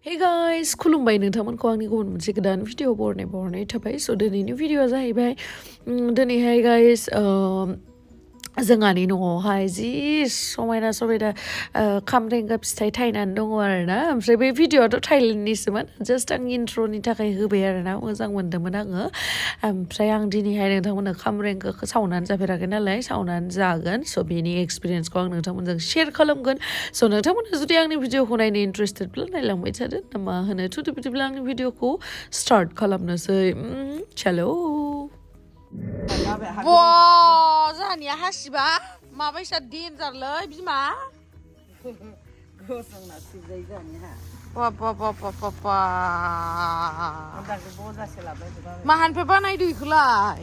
Hey guys, Khulumbai Minina ko angni gumun moनसे गोदान video बरनाय थाबाय so दिनैनि भिडिअआ जाहैबाय दिनैहाय guys जोंहानि न'आवहाय जि समायना खामरेंगा फिथाइ थायनानै दङ आरोना ओमफ्राय बे भिडिअआथ' थाइलेण्डनिसोमोन जास्ट आं इन्ट्र'नि थाखाय होबाय आरोना मोजां मोनदोंमोन आङो ओमफ्राय आं दिनैहाय नोंथांमोननो खामरेंगाखौ सावनानै जाफेराखै नालाय सावनानै जागोन स' बेनि एक्सपिरियेन्सखौ आं नोंथांमोनजों शेयार खालामगोन स' नोंथांमोना जुदि आंनि भिडिअखौ नायनो इन्टारेस्टेडब्ला नायलांबाय थादो ना मा होनो थुदो बिदिब्ला आंनि भिडिअखौ स्टार्ट खालामनोसै चलो जोंहानिया हासिबा माबायसा देन्जारलै बिमा गोसोंना सिबजायो जोंहानिया माहानिफ्राय बानायदो इखौलाय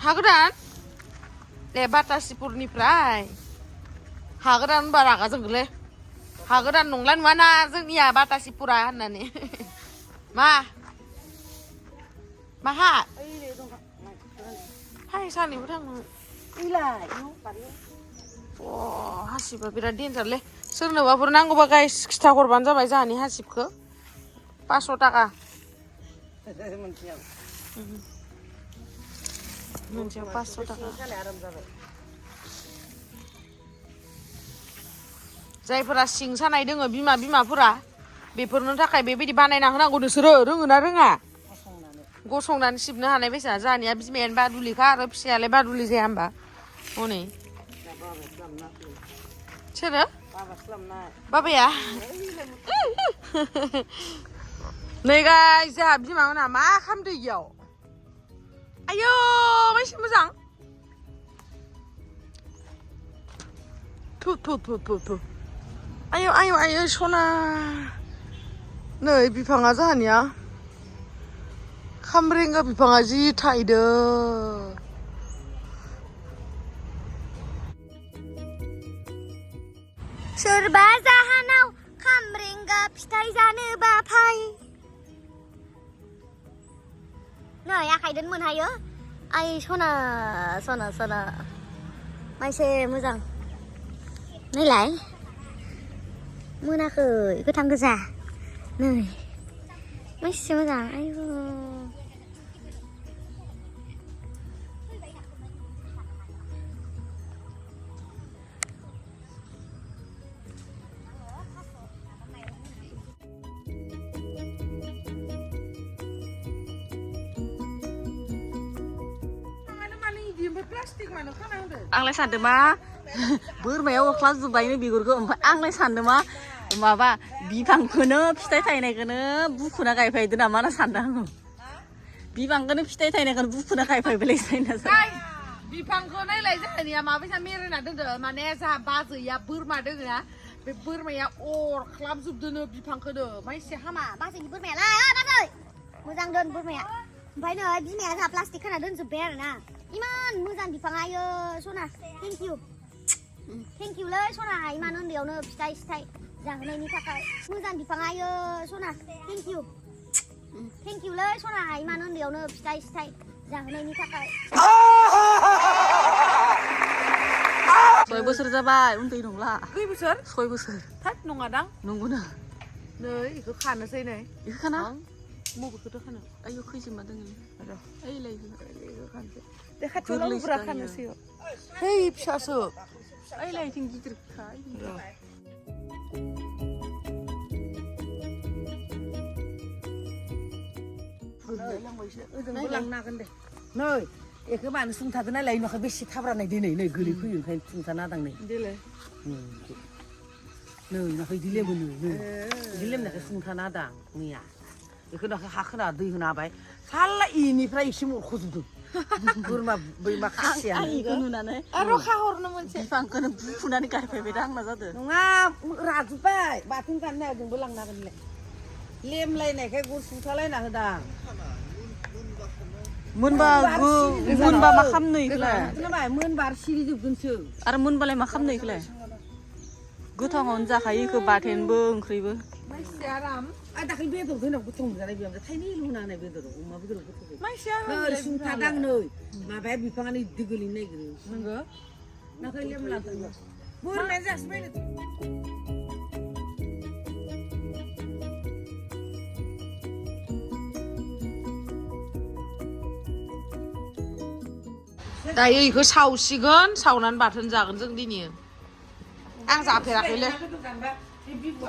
हा गोदान दे बाटासिपुरनिफ्राय हा गोदान होनबा रागा जोंगोलै हा गोदान नंला नुवाना जोंनिया बाटासिपुरा होननानै माहा हाय सानैबो थाङो हासिबा बिराद देन्जारलै सोरनोबाफोर नांगौबा गाइस खिथा हरबानो जाबाय जोंहानि हासिबखौ 500 थाखा मोनसेयाव 500 थाखा जायफोरा सिं सानाय दोङो बिमाफोरा बेफोरनो थाखाय बेबायदि बानायना होनांगौ नोंसोरो रोङोना रोङा गसंनानै सिबनो हानाय बायसा जोंहानिया बिमायानो बादुलिखा आरो फिसायालाय बादुलि जाया होमबा हनै सोरो बाबाया नै गाइस जोंहा बिमामोनहा मा खालामदो इयाव आयौ मानसि मोजां थु आयौ सना नै बिफाङा जोंहानिया खामरेंगा बिफाङा जि थायदो सोरबा जाहानाव खामरेंगा फिथाइ जानोबा फाय नै आखाइदों मोनहायो आइ सना माइसे मोजां नैलाय मोनाखै गोथां गोजा नै माइसे मोजां आयु आंलाय सानदों मा बोरमायाव अख्लाजोब्बायनो बिगुरखौ ओमफ्राय आंलाय सानदों मा माबा बिफांखौनो फिथाइ थायनायखौनो बुखुना गायफायदो नामा होनना सानदों आङो बिफांखौनो फिथाइ थायनायखौनो बुखुना गायफायबाय साइना बिफांखौ नायलाय जोंहानिया माबायसा मेरायना दोनदो माने जोंहा बाजैया बोरमा दोङो ना बे बोरमाया अरख्लाबजोबदोनो बिफांखौनो माइसे हामा बाजैनि बोरमायालाय बाजै मोजां दोन बोरमाया ओमफ्राय नै बिमाया जोंहा प्लास्टिक खाना दोनजोब्बाय आरोना इमान मोजां बिफाङा आयो सना थेंक इउ लै सना इमान उन्दैयावनो फिथाइ जाहोनायनि थाखाय मोजां बिफाङा आयो सना थेंक इउ लै सना इमान उन्दैयावनो फिथाइ जाहोनायनि थाखाय 6 बोसोर जाबाय उन्दै नंला खै बोसोर 6 बोसोर थाद नङादां नंगौनो नै इखौ खानोसै नै इखौ खाना मबेखौथ' खानो आयौ खैजोमा दोङो ओइलाय इखौ खानोसै दे खाथियाव लाबोब्रा खानोसै है फिसासो ओइलाय इथिं गिदिर खा ओजोंबो लांनो हागोन दे नै एखौ मानो सुंथादो नालाय न'खौ बेसे थाब्रानाय दिनै नै गोलै फैयो ओंखायनो सुंथाना होदां नै देलाय नै न'खौ इदि लेमोनो इदि लेमनायखौ सुंथाना होदां मैया बेखौ न'खौ हा खोना दै होना होबाय साला इनिफ्राय एसे मरख'जोबदों बोरमा बै खासिया इखौ नुनानै आरो खाहरनो मोनसे बिफांखौनो बुखुनानै गायफायबाय दा आंना जादों नङा राजुबबाय बाथोन जानो जोंबो लांनो हागोन लेमलायनायखाय गु सुंथालायना होदां मोनबा मा खालामनो इखौलाय मोनबा सिरिजोबगोनसो आरो मोनबालाय मा खालामनो इखौलाय गोथाङावनो जाखायो इखौ बाथोनबो ओंख्रिबो माइसे आराम दाखालि बेदर होनाव गोथाव मोनजानाय बेयाव थाइनै लुना होनाय बेदराव अमा बेदराव गोथाव माइसेया सुंथादां नै माबाया बिफाङानो इदि गोलैनो नागिरो नंगौ नाथाय लेमला बोरमाया जासिबाय दायो इखौ सावसिगोन सावनानै बाथोन जागोन जों दिनै आं जाफेराखैलै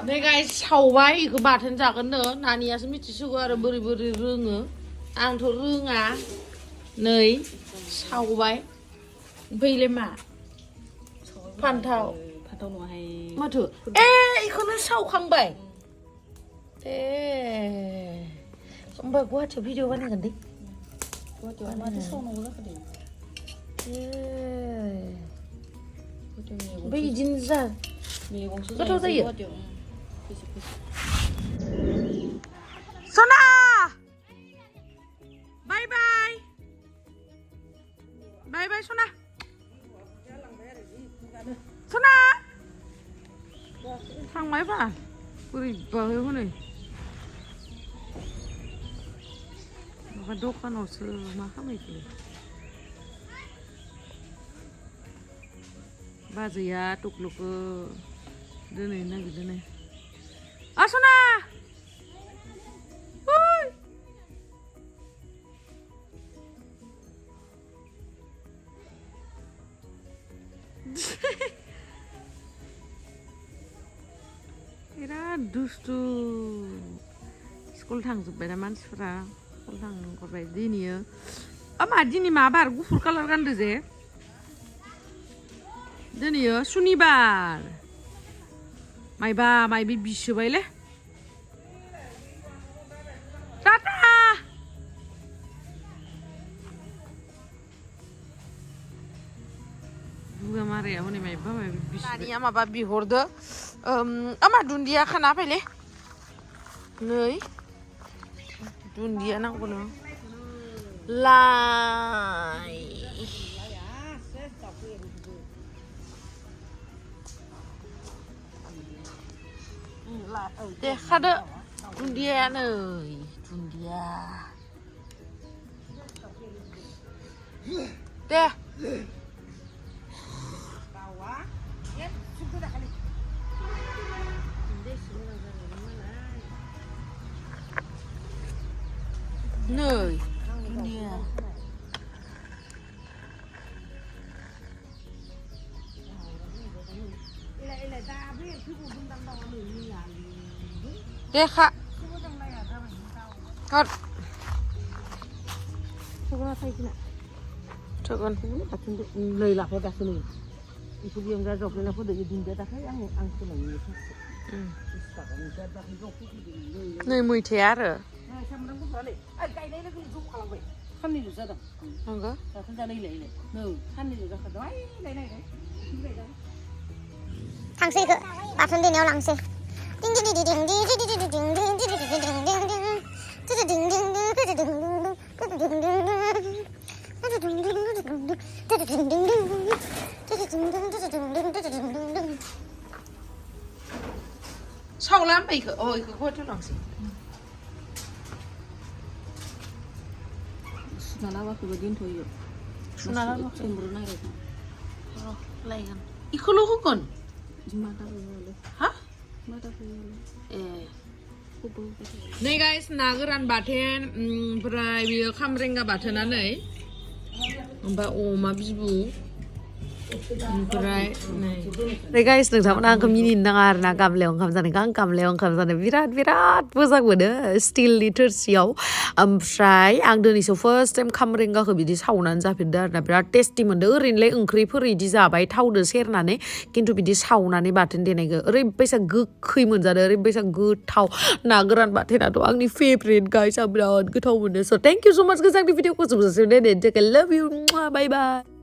नै गाइस सावबाय इखौ बाथोन जागोननो नानियासो मिथिसिगौ आरो बोरै बोरै रोङो आंथ' रोङा नै सावबाय ओमफ्रायलाय मा फान्थाव नङाहाय माथो इखौनो सावखांबाय होमबा गुवाहाटियाव भिडिअ बानायगोन दे गुवाहाटियाव माथो सावनांगौ जाखो दे ओमफ्राय बिदिनो जा मैगंसो गोथाव जायो गुवाहाटियाव सना बाय बाय बाय बाय सना सना थांबायबा बोरैबाहै हनै माबा दखानावसो मा खालामैखो बाजैया टुकलुकखौ दोनहैनो नागिरदों सना बिराद दुस्थु स्कुल थांजोब्बायना मानसिफोरा स्कुल थांगरबाय दिनैयो मा दिनै मा बार गुफुर कालार गानदो जे दिनैयो सुनिबार माइबा माइबि बिसोबायले टाटा बुगा माराया हनै माइबा माइबि दानिया माबा बिहरदो मा दुन्दिया खाना फैले नै दुन्दिया नांगौनो लाइ दे खादो दुन्दिया नै दुन्दिया दे नै दुन्दिया दे खा hot Coba lầy lạc vào đặt này, itu dia nggak jauh lagi pada jadi dia tak kayak ang tu lagi. Này mùi thé rồi. Cái đấy nó cũng giúp khăn vậy. Khăn này được ra đâu? Không có. Khăn ra đây lấy này. Khăn này được ra khỏi đấy. Đây này đấy. Thằng xe cơ, bà thân đi neo lằng xe. Sao lắm mày khởi ôi cái chút lòng gì Sunala waktu begini tuh yuk. Sunala sumber naik itu. Oh, lain. Iku lu hukun? Mata kuyole. Hah? Mata kuyole. Nih guys, nageran baten, berai biar Khamrenga batenan nih. Mbak Oma bibu. Berai nih guys, nonton aku minin dengar na khamrenga khamrenga virat moजां मोनो still liter siau ओमफ्राय आं दिनैसो first time Khamrengaखौ बिदि सावनानै जाफेरदों आरोना बिराद टेस्टि मोनदों ओरैनोलाय ओंख्रिफोर इदि जाबाय थावदो सेरनानै खिन्थु बिदि सावनानै बाथोन देनायखौ ओरैबायसा गोखै मोनजादों ओरैबायसा गोथाव ना गोरान बाथोनाथ' आंनि फेभरेट गाइस आं बिराद गोथाव मोनो so thank you so much guys आंनि भिडिअखौ जोबजासिम नायनायनि थाखाय love you bye bye